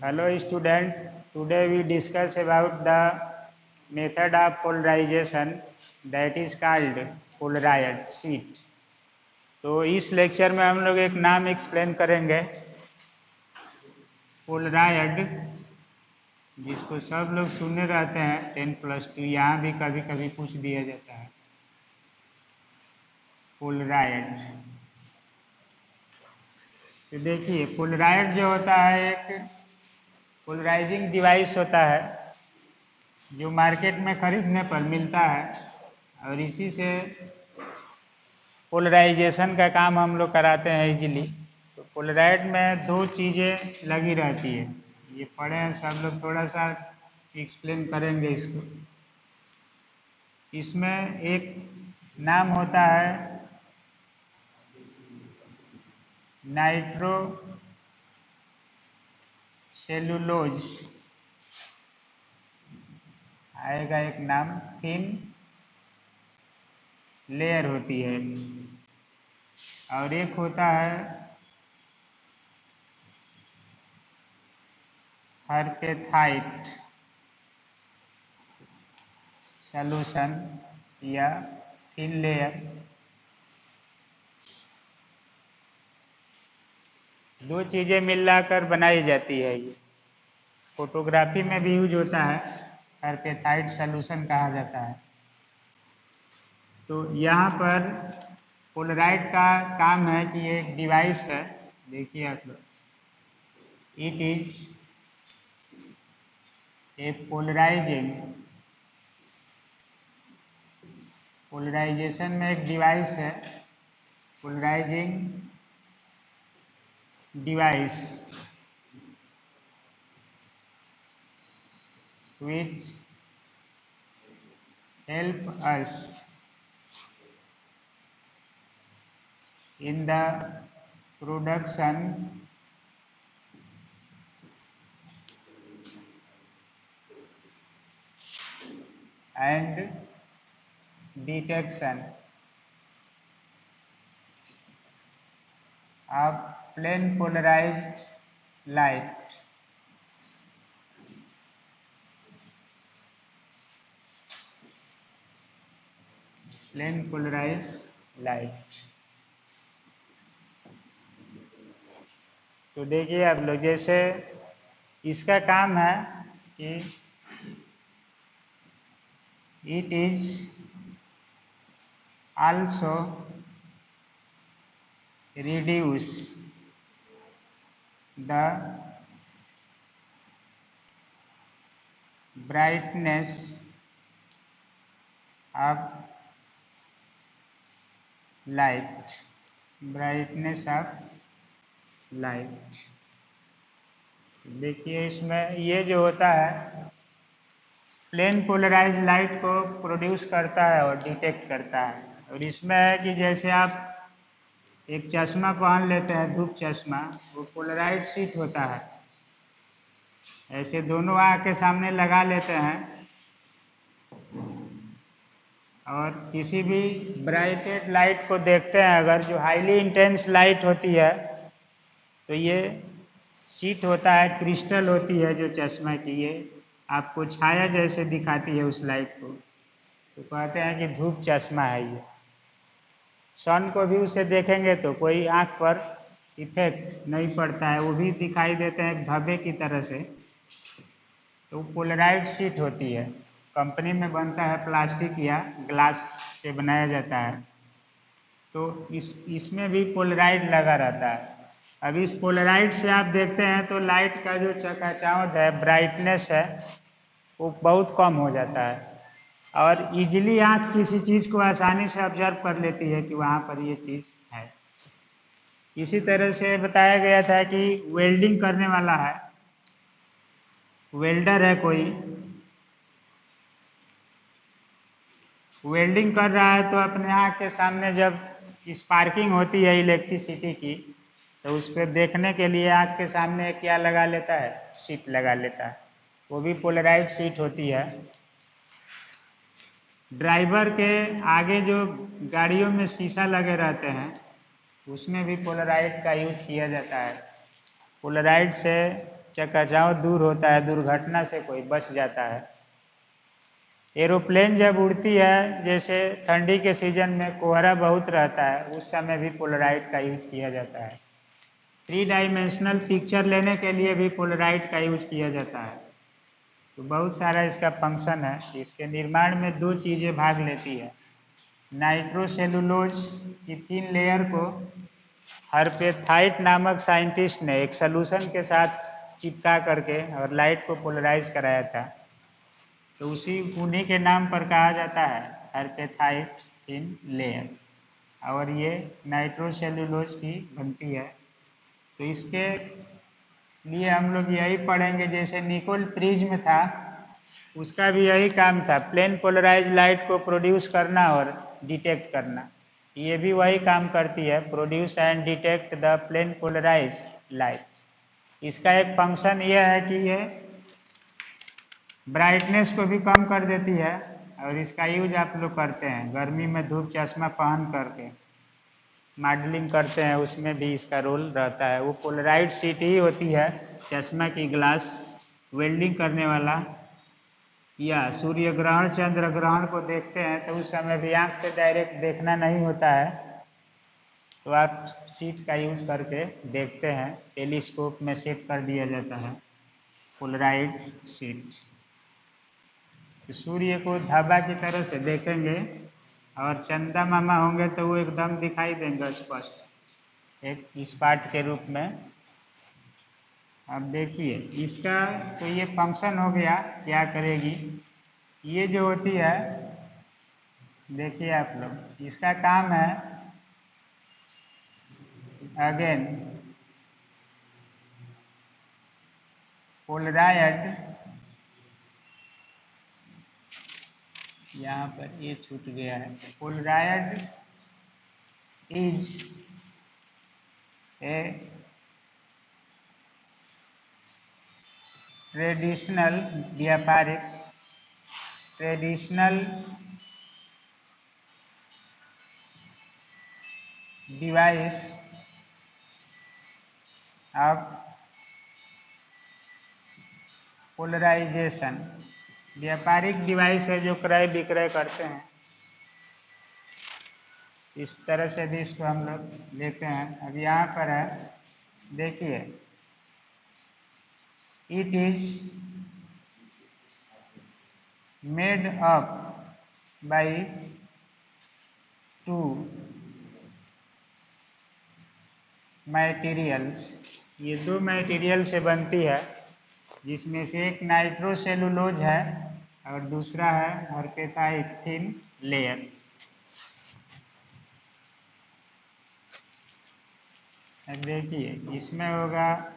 Hello student, today we discuss about the method of polarization that is called Polaroid sheet. तो इस lecture में हम लोग एक नाम एक्सप्लेन करेंगे पोलराइड, जिसको सब लोग सुने रहते हैं 10+2, यहाँ भी कभी कभी पूछ दिया जाता है पोलराइड। तो देखिए पोलराइड जो होता है एक पोलराइजिंग डिवाइस होता है जो मार्केट में खरीदने पर मिलता है और इसी से पोलराइजेशन का काम हम लोग कराते हैं इजीली। तो पोलराइड में दो चीज़ें लगी रहती है, ये पढ़े हैं सब लोग, थोड़ा सा एक्सप्लेन करेंगे इसको। इसमें एक नाम होता है नाइट्रो सेलुलोज, आएगा एक नाम, थिन लेयर होती है, और एक होता है हर्पेथाइट सॉल्यूशन या थिन लेयर। दो चीज़ें मिलाकर बनाई जाती है, ये फोटोग्राफी में भी यूज होता है, हर्पेथाइट सॉल्यूशन कहा जाता है। तो यहाँ पर पोलराइड का काम है कि ये एक डिवाइस है, देखिए आप लोग, इट इज ए पोलराइजेशन में एक डिवाइस है, polarizing device which help us in the production and detection of plane polarized light. Plane polarize light. तो देखिए आप लोग, जैसे इसका काम है कि it is also reduce the brightness of light, brightness of light. देखिए इसमें ये जो होता है प्लेन पोलराइज लाइट को प्रोड्यूस करता है और डिटेक्ट करता है। और इसमें है कि जैसे आप एक चश्मा पहन लेते हैं, धूप चश्मा, वो पोलराइड शीट होता है, ऐसे दोनों आँख के सामने लगा लेते हैं और किसी भी ब्राइटेड लाइट को देखते हैं, अगर जो हाईली इंटेंस लाइट होती है तो ये शीट होता है, क्रिस्टल होती है जो चश्मा की, ये आपको छाया जैसे दिखाती है उस लाइट को, तो कहते हैं कि धूप चश्मा है ये। सन को भी उसे देखेंगे तो कोई आँख पर इफेक्ट नहीं पड़ता है, वो भी दिखाई देते हैं एक धब्बे की तरह से। तो पोलराइड शीट होती है, कंपनी में बनता है, प्लास्टिक या ग्लास से बनाया जाता है। तो इसमें भी पोलराइड लगा रहता है। अब इस पोलराइड से आप देखते हैं तो लाइट का जो चकाचौंध है, ब्राइटनेस है, वो बहुत कम हो जाता है और इजीली आँख किसी चीज़ को आसानी से ऑब्जर्व कर लेती है कि वहाँ पर ये चीज़ है। इसी तरह से बताया गया था कि वेल्डिंग करने वाला है, वेल्डर है कोई, वेल्डिंग कर रहा है तो अपने आँख के सामने जब स्पार्किंग होती है इलेक्ट्रिसिटी की, तो उस पर देखने के लिए आँख के सामने क्या लगा लेता है, शीट लगा लेता है, वो भी पोलराइड शीट होती है। ड्राइवर के आगे जो गाड़ियों में शीशा लगे रहते हैं उसमें भी पोलराइड का यूज़ किया जाता है। पोलराइड से चकाचौंध दूर होता है, दुर्घटना से कोई बच जाता है। एरोप्लेन जब उड़ती है, जैसे ठंडी के सीजन में कोहरा बहुत रहता है, उस समय भी पोलराइड का यूज किया जाता है। 3 डायमेंशनल पिक्चर लेने के लिए भी पोलराइड का यूज किया जाता है। तो बहुत सारा इसका फंक्शन है। इसके निर्माण में 2 चीज़ें भाग लेती है। नाइट्रोसेलुलोज की थिन लेयर को हर्पेथाइट नामक साइंटिस्ट ने एक सॉल्यूशन के साथ चिपका करके और लाइट को पोलराइज कराया था, तो उन्हीं के नाम पर कहा जाता है हर्पेथाइट थिन लेयर, और ये नाइट्रोसेलुलोज की बनती है। तो इसके लिए हम लोग यही पढ़ेंगे, जैसे निकोल प्रिज्म था, उसका भी यही काम था, प्लेन पोलराइज लाइट को प्रोड्यूस करना और डिटेक्ट करना। ये भी वही काम करती है, produce and detect the plane polarize light. इसका एक फंक्शन यह है कि ये ब्राइटनेस को भी कम कर देती है, और इसका यूज आप लोग करते हैं गर्मी में धूप चश्मा पहन करके मॉडलिंग करते हैं, उसमें भी इसका रोल रहता है। वो पोलराइड शीट ही होती है, चश्मा की ग्लास वेल्डिंग करने वाला, या सूर्य ग्रहण चंद्र ग्रहण को देखते हैं तो उस समय भी आंख से डायरेक्ट देखना नहीं होता है, तो आप शीट का यूज करके देखते हैं। टेलीस्कोप में सेट कर दिया जाता है पोलराइड शीट। तो सूर्य को धाबा की तरह से देखेंगे, और चंदा मामा होंगे तो वो एकदम दिखाई देंगे स्पष्ट, एक स्पॉट के रूप में। अब देखिए इसका तो ये फंक्शन हो गया, क्या करेगी ये जो होती है, देखिए आप लोग, इसका काम है अगेन पोलराइड, यहाँ पर ये छूट गया है, पोलराइड इज ए ट्रेडिशनल व्यापारिक ट्रेडिशनल डिवाइस ऑफ पोलराइजेशन। व्यापारिक डिवाइस है जो क्रय विक्रय करते हैं, इस तरह से भी इसको हम लोग लेते हैं। अब यहाँ पर है, देखिए, it is made up by 2 materials. ये 2 मटेरियल से बनती है, जिसमें से एक नाइट्रोसेलुलोज है और दूसरा है हर्पेथाइट थिन लेयर। अब देखिए इसमें होगा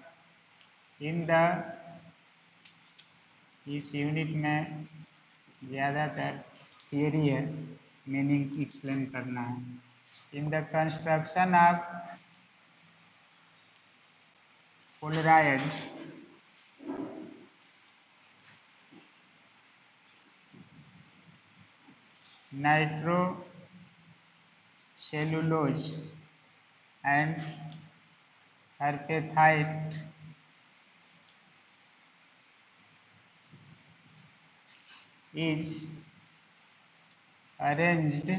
इस यूनिट में ज़्यादातर थियरी है, मीनिंग एक्सप्लेन करना है। In the construction of polaroid nitrocellulose and herapathite is arranged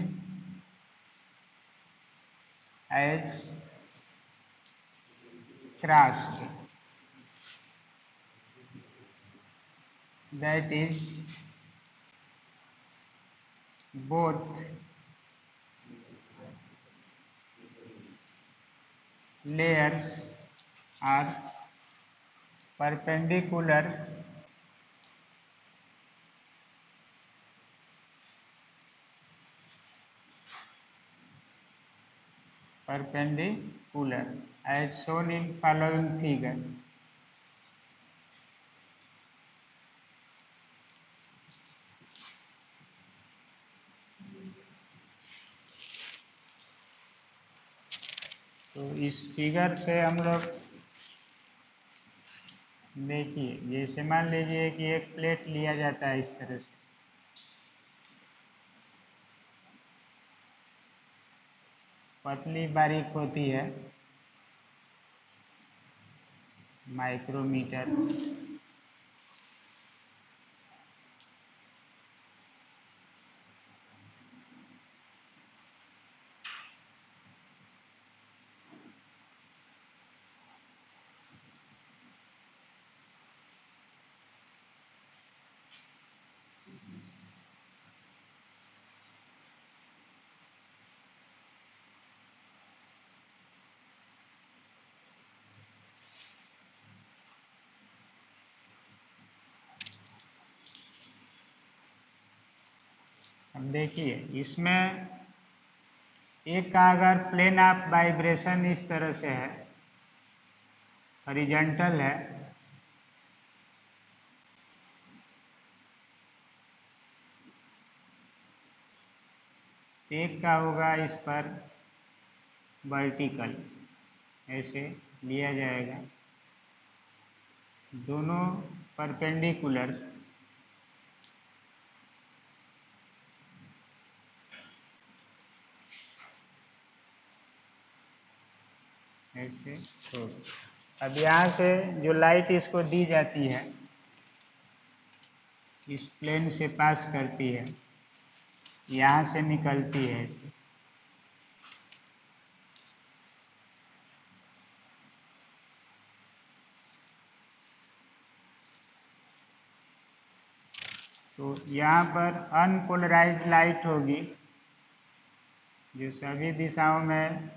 as crust, that is both layers are perpendicular as shown in following figure. तो इस फिगर से हम लोग देखिए, जैसे मान लीजिए कि एक प्लेट लिया जाता है, इस तरह से पतली बारीक होती है, माइक्रोमीटर। अब देखिए इसमें एक का अगर प्लेन ऑफ वाइब्रेशन इस तरह से है, हॉरिजॉन्टल है, एक का होगा इस पर वर्टिकल, ऐसे लिया जाएगा, दोनों परपेंडिकुलर, ऐसे। तो अब यहाँ से जो लाइट इसको दी जाती है इस प्लेन से पास करती है, यहाँ से निकलती है ऐसे, तो यहाँ पर अनपोलराइज लाइट होगी जो सभी दिशाओं में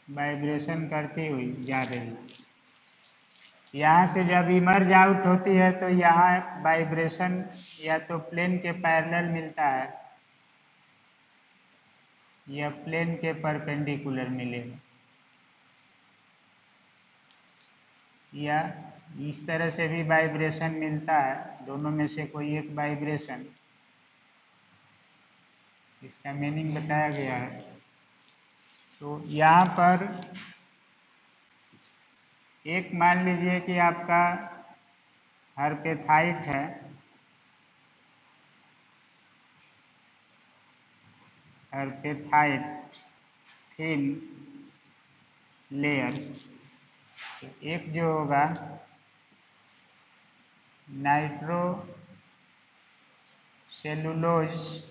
वाइब्रेशन करती हुई जा रही है। यहाँ से जब इमर्ज आउट होती है तो यहाँ वाइब्रेशन या तो प्लेन के पैरेलल मिलता है या प्लेन के परपेंडिकुलर मिलेगा, या इस तरह से भी वाइब्रेशन मिलता है, दोनों में से कोई एक वाइब्रेशन, इसका मीनिंग बताया गया है। तो यहाँ पर एक मान लीजिए कि आपका हर्पेथाइट है, हर्पेथाइट थिन लेयर, तो एक जो होगा नाइट्रो सेलुलोज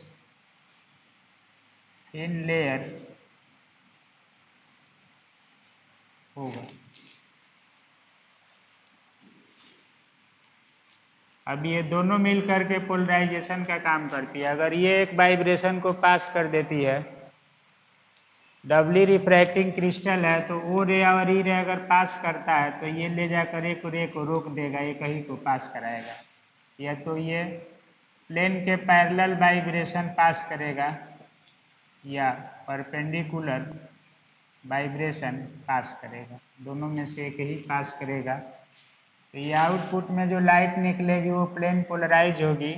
थिन लेयर होगा। अब ये दोनों मिलकर के पोलराइजेशन का काम करती है। अगर ये एक वाइब्रेशन को पास कर देती है, डबली रिफ्रैक्टिंग क्रिस्टल है, तो ओ रे और ई रे अगर पास करता है तो ये ले जाकर एक रे को रोक देगा, एक ही को पास कराएगा, या तो ये प्लेन के पैरेलल वाइब्रेशन पास करेगा या परपेंडिकुलर वाइब्रेशन पास करेगा, दोनों में से एक ही पास करेगा। तो ये आउटपुट में जो लाइट निकलेगी वो प्लेन पोलराइज होगी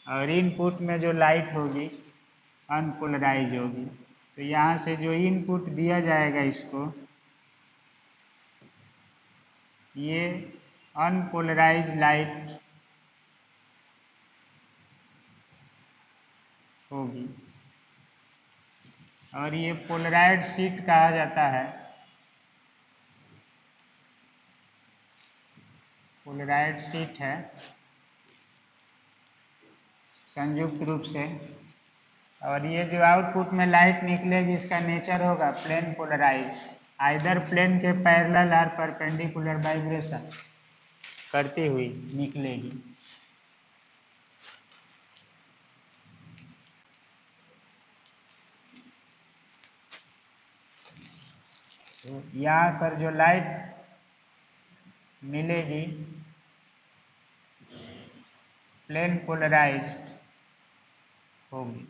और इनपुट में जो लाइट होगी अनपोलराइज होगी। तो यहाँ से जो इनपुट दिया जाएगा इसको, ये अनपोलराइज लाइट होगी और ये पोलराइड शीट कहा जाता है, पोलराइड शीट है संयुक्त रूप से। और ये जो आउटपुट में लाइट निकलेगी इसका नेचर होगा प्लेन पोलराइज, आइदर प्लेन के पैरेलल और परपेंडिकुलर वाइब्रेशन करती हुई निकलेगी। तो यहाँ पर जो लाइट मिलेगी प्लेन पोलराइज्ड होगी।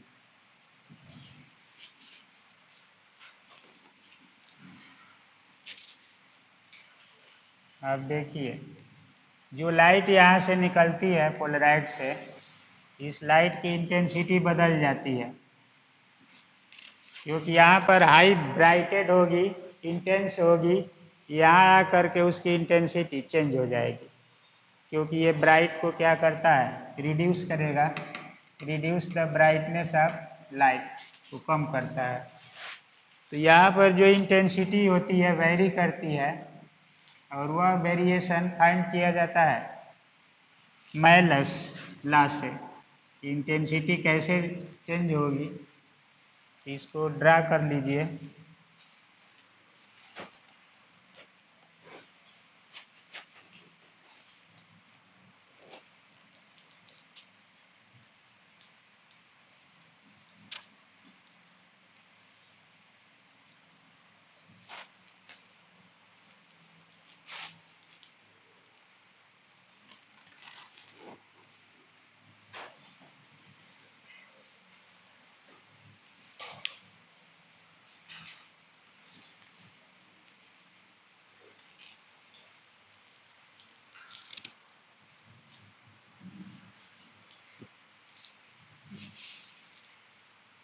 अब देखिए जो लाइट यहाँ से निकलती है पोलराइड से, इस लाइट की इंटेंसिटी बदल जाती है, क्योंकि यहाँ पर हाई ब्राइटेड होगी, इंटेंस होगी, यहाँ आकर के उसकी इंटेंसिटी चेंज हो जाएगी, क्योंकि ये ब्राइट को क्या करता है, रिड्यूस करेगा, reduce the brightness of light. को कम करता है। तो यहाँ पर जो इंटेंसिटी होती है वेरी करती है और वह वेरिएशन फाइंड किया जाता है मैलस लॉ से। इंटेंसिटी कैसे चेंज होगी इसको ड्रा कर लीजिए।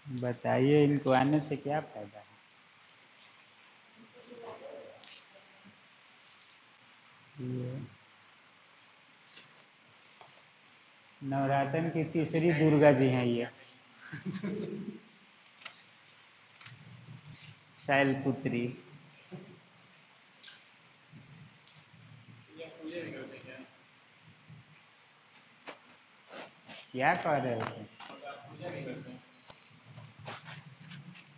बताइए इनको आने से क्या फायदा है? ये नवरात्र की तीसरी दुर्गा जी हैं ये शैलपुत्री। क्या कह रहे थे?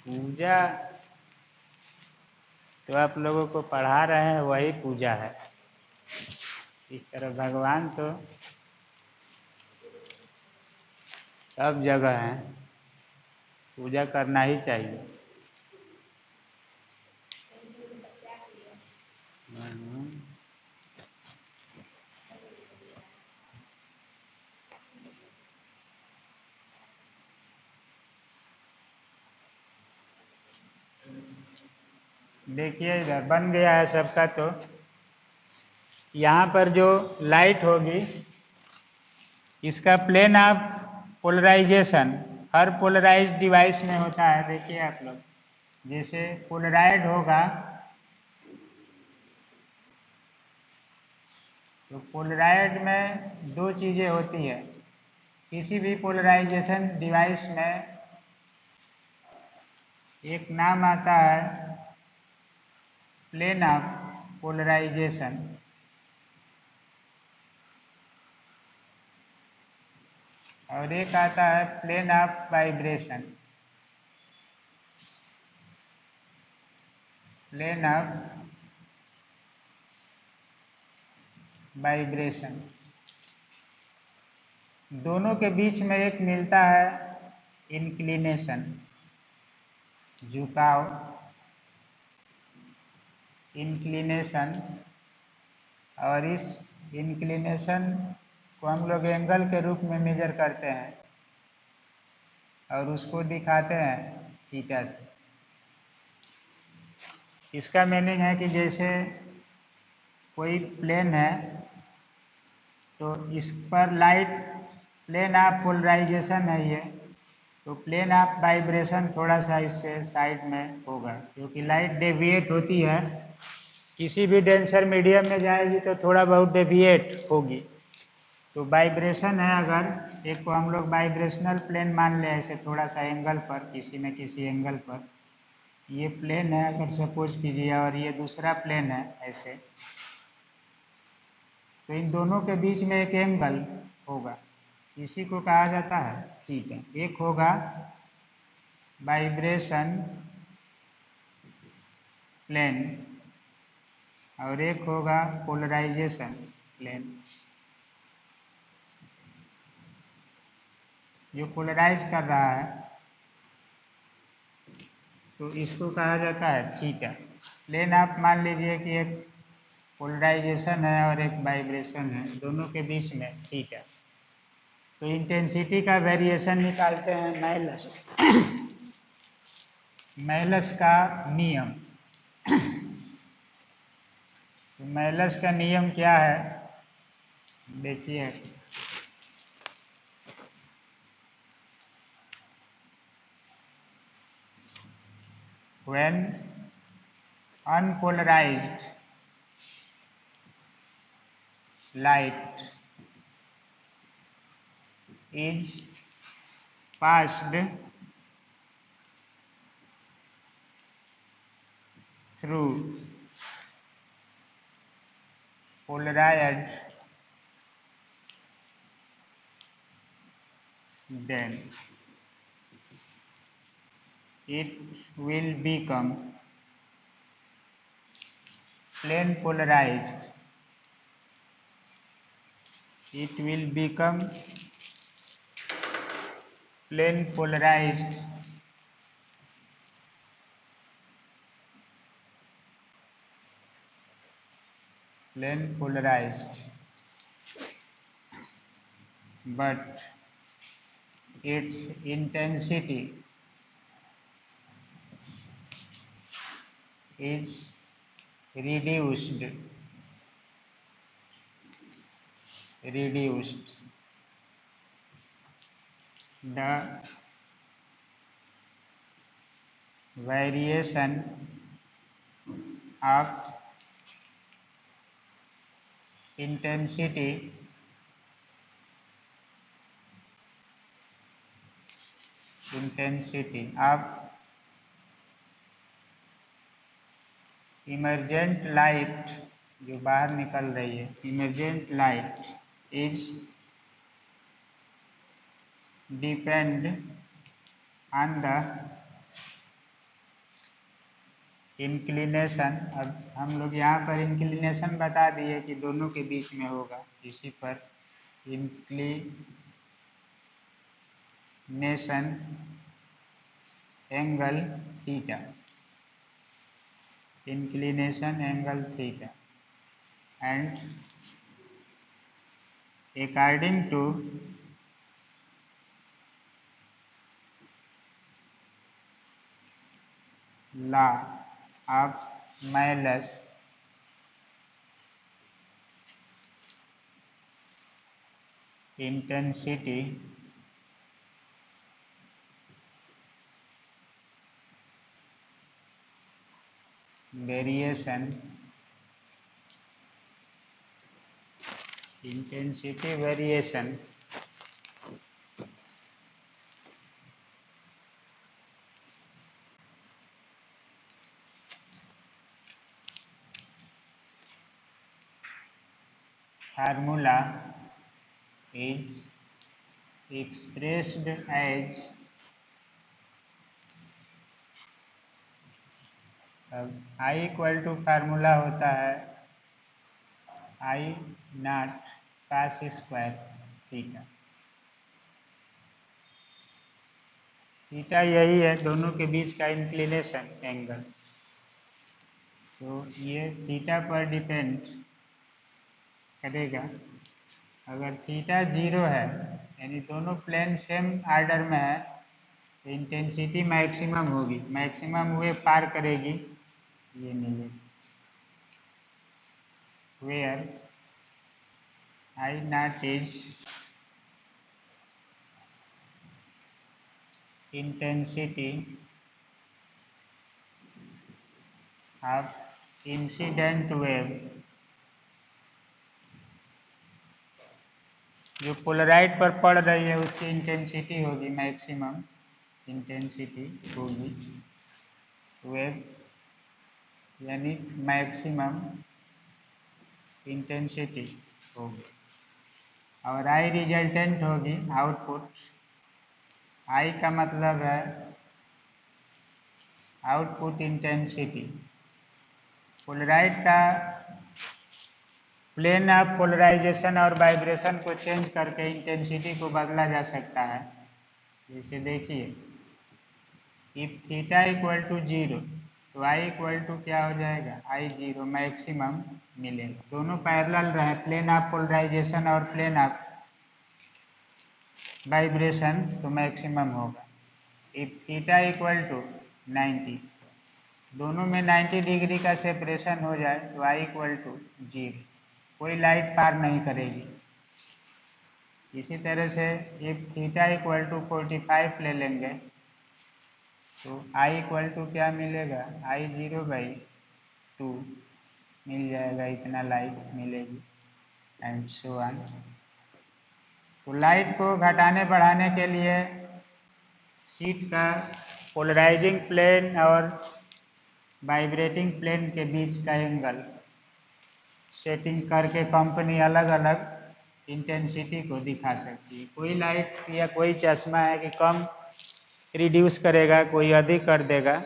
पूजा तो आप लोगों को पढ़ा रहे हैं वही पूजा है। इस तरह भगवान तो सब जगह हैं, पूजा करना ही चाहिए। देखिए इधर बन गया है सबका। तो यहाँ पर जो लाइट होगी इसका प्लेन ऑफ पोलराइजेशन हर पोलराइज डिवाइस में होता है। देखिए आप लोग, जैसे पोलराइड होगा तो पोलराइड में दो चीज़ें होती है। किसी भी पोलराइजेशन डिवाइस में एक नाम आता है प्लेन ऑफ पोलराइजेशन और एक आता है plane of vibration. Plane of vibration दोनों के बीच में एक मिलता है इंक्लिनेशन, झुकाव, इंक्लिनेशन। और इस इंक्लिनेशन को हम लोग एंगल के रूप में मेजर करते हैं और उसको दिखाते हैं थीटा से। इसका मीनिंग है कि जैसे कोई प्लेन है तो इस पर लाइट प्लेन ऑफ पोलराइजेशन है ये, तो प्लेन ऑफ वाइब्रेशन थोड़ा सा इससे साइड में होगा क्योंकि लाइट डेविएट होती है। किसी भी डेंसर मीडियम में जाएगी तो थोड़ा बहुत डेविएट होगी। तो वाइब्रेशन है, अगर एक को हम लोग वाइब्रेशनल प्लेन मान लें ऐसे थोड़ा सा एंगल पर, किसी न किसी एंगल पर ये प्लेन है अगर सपोज कीजिए और ये दूसरा प्लेन है ऐसे, तो इन दोनों के बीच में एक एंगल होगा, इसी को कहा जाता है थीटा। एक होगा वाइब्रेशन प्लेन और एक होगा पोलराइजेशन प्लेन। जो पोलराइज कर रहा है तो इसको कहा जाता है थीटा। प्लेन आप मान लीजिए कि एक पोलराइजेशन है और एक वाइब्रेशन है, दोनों के बीच में थीटा। तो इंटेंसिटी का वेरिएशन निकालते हैं मैलस मैलस का नियम। तो मैलस का नियम क्या है देखिए, when unpolarized light is passed through polarized, then it will become plane polarized. It will become plane polarized but its intensity is reduced. The variation of intensity of emergent light, जो बाहर निकल रही है, emergent light is depend on the inclination. अब हम लोग यहाँ पर इंक्लिनेशन बता दिए कि दोनों के बीच में होगा, इसी पर inclination angle theta, and according to law of Malus, intensity variation formula is expressed as I equal to formula होता है I naught cos square theta. Theta यही है दोनों के बीच का इंक्लिनेशन एंगल, तो ये थीटा पर डिपेंड करेगा। अगर थीटा 0 है यानी दोनों प्लेन सेम आर्डर में है तो इंटेंसिटी मैक्सिमम होगी, मैक्सिमम वे पार करेगी, ये मिलेगी where I naught is intensity of incident wave, जो पोलराइड पर पड़ रही है उसकी इंटेंसिटी होगी, मैक्सिमम इंटेंसिटी होगी वेव यानी मैक्सिमम इंटेंसिटी होगी, और आई रिजल्टेंट होगी आउटपुट। आई का मतलब है आउटपुट इंटेंसिटी। पोलराइड का प्लेन ऑफ पोलराइजेशन और वाइब्रेशन को चेंज करके इंटेंसिटी को बदला जा सकता है। जैसे देखिए इफ थीटा इक्वल टू 0 तो आई इक्वल टू क्या हो जाएगा, आई 0 मैक्सिमम मिलेगा। दोनों पैरेलल रहे, प्लेन ऑफ पोलराइजेशन और प्लेन ऑफ वाइब्रेशन, तो मैक्सिमम होगा। इफ थीटा इक्वल टू 90, दोनों में 90 डिग्री का सेपरेशन हो जाए तो आई इक्वल टू 0, कोई लाइट पार नहीं करेगी। इसी तरह से इफ थीटा इक्वल टू 45 ले लेंगे तो आई इक्वल टू क्या मिलेगा, आई 0/2 मिल जाएगा, इतना लाइट मिलेगी एंड सो ऑन। तो लाइट को घटाने बढ़ाने के लिए शीट का पोलराइजिंग प्लेन और वाइब्रेटिंग प्लेन के बीच का एंगल सेटिंग करके कंपनी अलग अलग इंटेंसिटी को दिखा सकती है। कोई लाइट या कोई चश्मा है कि कम रिड्यूस करेगा, कोई अधिक कर देगा,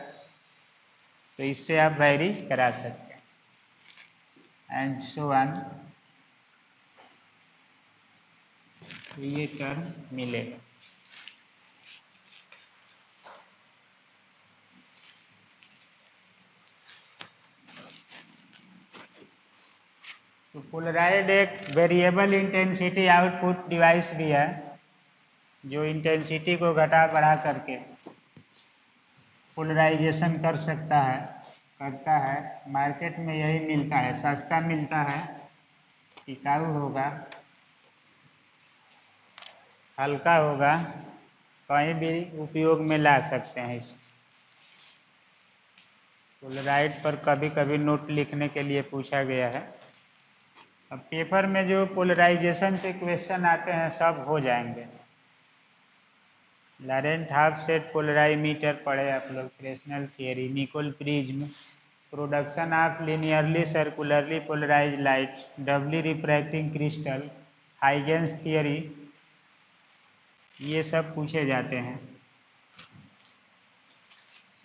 तो इससे आप वैरी करा सकते हैं एंड सो ऑन। ये टर्म मिलेगा। तो पोलराइड एक वेरिएबल इंटेंसिटी आउटपुट डिवाइस भी है जो इंटेंसिटी को घटा बढ़ा करके पोलराइजेशन कर सकता है, करता है। मार्केट में यही मिलता है, सस्ता मिलता है, टिकाऊ होगा, हल्का होगा, कहीं भी उपयोग में ला सकते हैं इस पोलराइड पर कभी कभी नोट लिखने के लिए पूछा गया है। अब पेपर में जो पोलराइजेशन से क्वेश्चन आते हैं सब हो जाएंगे। लॉरेंट हाफ सेट पोलराइमीटर पढ़े आप लोग, Fresnel theory, Nicol prism, production of linearly circularly polarise light, doubly refracting crystal, Huygens theory, ये सब पूछे जाते हैं।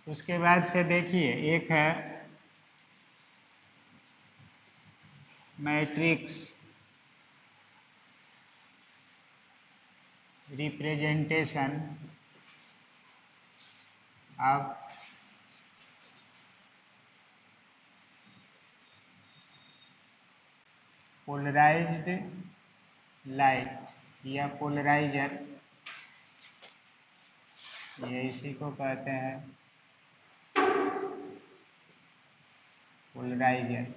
उसके बाद से देखिए एक है matrix representation of polarized light या पोलराइजर, ये इसी को कहते हैं पोलराइजर।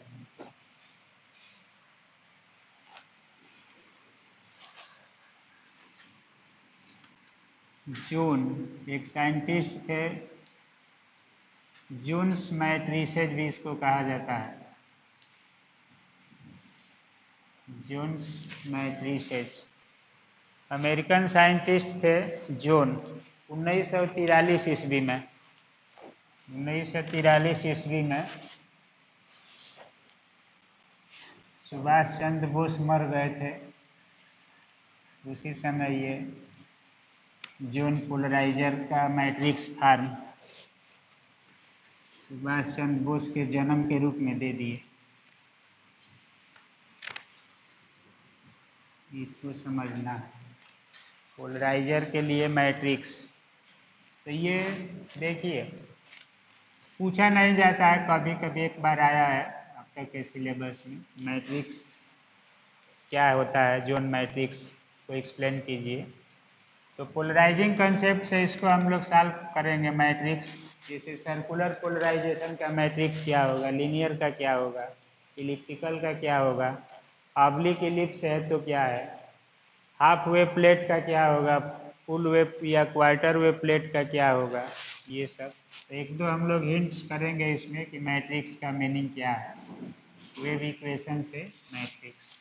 जून, एक साइंटिस्ट थे, जून्स मैट्रिसेज भी इसको कहा जाता है, जून्स मैट्रिसेज। अमेरिकन साइंटिस्ट थे जून, 1943 ईस्वी में, 1943 ईस्वी में सुभाष चंद्र बोस मर गए थे, उसी समय ये जून पोलराइजर का मैट्रिक्स फार्म सुभाष चंद्र बोस के जन्म के रूप में दे दिए। इसको समझना है पोलराइजर के लिए मैट्रिक्स। तो ये देखिए पूछा नहीं जाता है, कभी कभी एक बार आया है अब तक के सिलेबस में, मैट्रिक्स क्या होता है, जोन मैट्रिक्स को एक्सप्लेन कीजिए। तो पोलराइजिंग कंसेप्ट से इसको हम लोग सॉल्व करेंगे मैट्रिक्स। जैसे सर्कुलर पोलराइजेशन का मैट्रिक्स क्या होगा, लीनियर का क्या होगा, इलिप्टिकल का क्या होगा, ऑब्लिक इलिप्स है तो क्या है, हाफ वेव प्लेट का क्या होगा, फुल वेव या क्वार्टर वेव प्लेट का क्या होगा, ये सब। तो एक दो हम लोग हिंट्स करेंगे इसमें कि मैट्रिक्स का मीनिंग क्या है, वेव इक्वेशन से मैट्रिक्स।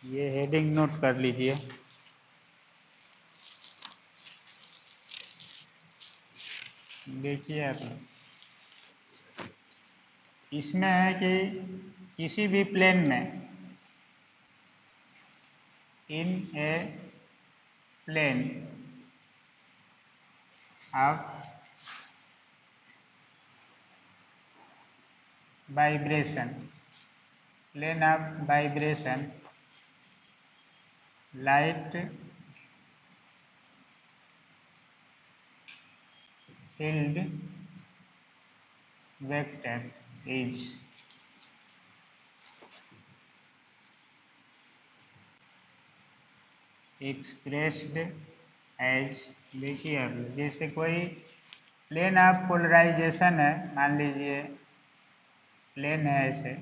ये हेडिंग नोट कर लीजिए। देखिए आप इसमें है कि किसी भी प्लेन में, in a plane of vibration, plane of vibration, light field vector is expressed as, देखिए अब जैसे कोई प्लेन ऑफ पोलराइजेशन है, मान लीजिए प्लेन है ऐसे,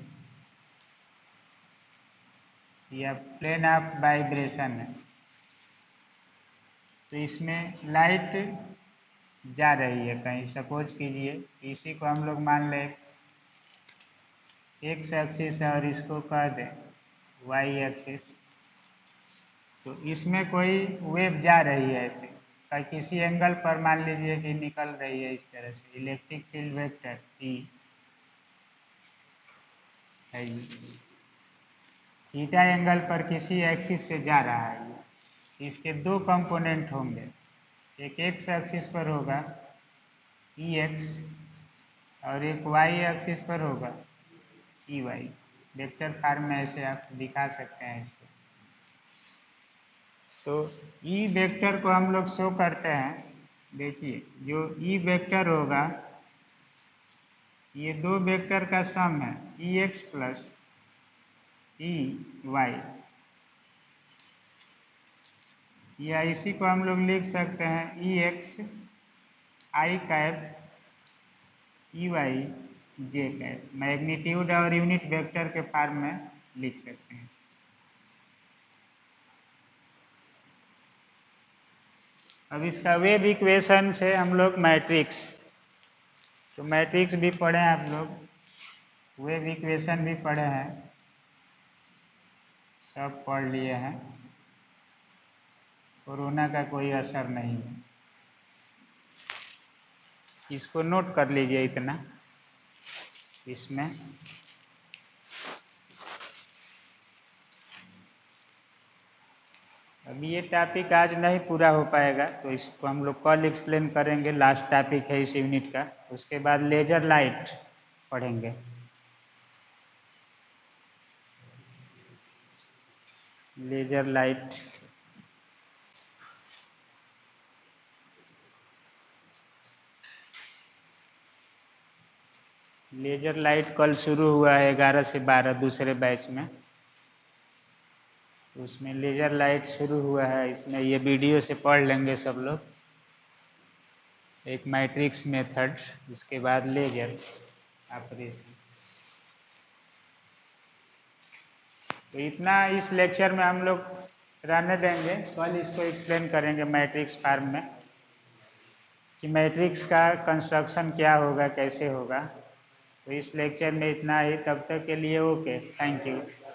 या प्लेन ऑफ वाइब्रेशन है, तो इसमें लाइट जा रही है कहीं, सपोज कीजिए इसी को हम लोग मान लें एक्स एक्सिस है और इसको कह दें वाई एक्सिस, तो इसमें कोई वेव जा रही है ऐसे, किसी एंगल पर मान लीजिए कि निकल रही है इस तरह से, इलेक्ट्रिक फील्ड वेक्टर E है, थीटा एंगल पर किसी एक्सिस से जा रहा है। इसके दो कंपोनेंट होंगे, एक एक्स एक्सिस पर होगा EX और एक वाई एक्सिस पर होगा EY। वेक्टर फॉर्म में ऐसे आप दिखा सकते हैं इसको। तो E वेक्टर को हम लोग शो करते हैं, देखिए जो E वेक्टर होगा ये दो वेक्टर का सम है EX प्लस EY, या इसी को हम लोग लिख सकते हैं EX I cap EY J cap, magnitude और यूनिट वेक्टर के फॉर्म में लिख सकते हैं। अब इसका वेव इक्वेशन से हम लोग मैट्रिक्स, तो मैट्रिक्स भी पढ़े हैं आप लोग, वेव इक्वेशन भी पढ़े हैं, सब पढ़ लिए हैं। कोरोना का कोई असर नहीं है, इसको नोट कर लीजिए इतना इसमें। अब ये टॉपिक आज नहीं पूरा हो पाएगा, तो इसको हम लोग कल एक्सप्लेन करेंगे, लास्ट टॉपिक है इस यूनिट का। उसके बाद लेजर लाइट पढ़ेंगे। लेजर लाइट लेजर लाइट कल शुरू हुआ है 11 से 12 दूसरे बैच में, उसमें लेजर लाइट शुरू हुआ है। इसमें ये वीडियो से पढ़ लेंगे सब लोग, एक मैट्रिक्स मेथड, उसके बाद लेजर ऑपरेशन। तो इतना इस लेक्चर में हम लोग रहने देंगे, कल इसको एक्सप्लेन करेंगे मैट्रिक्स फॉर्म में कि मैट्रिक्स का कंस्ट्रक्शन क्या होगा, कैसे होगा। तो इस लेक्चर में इतना ही, तब तक के लिए ओके, थैंक यू।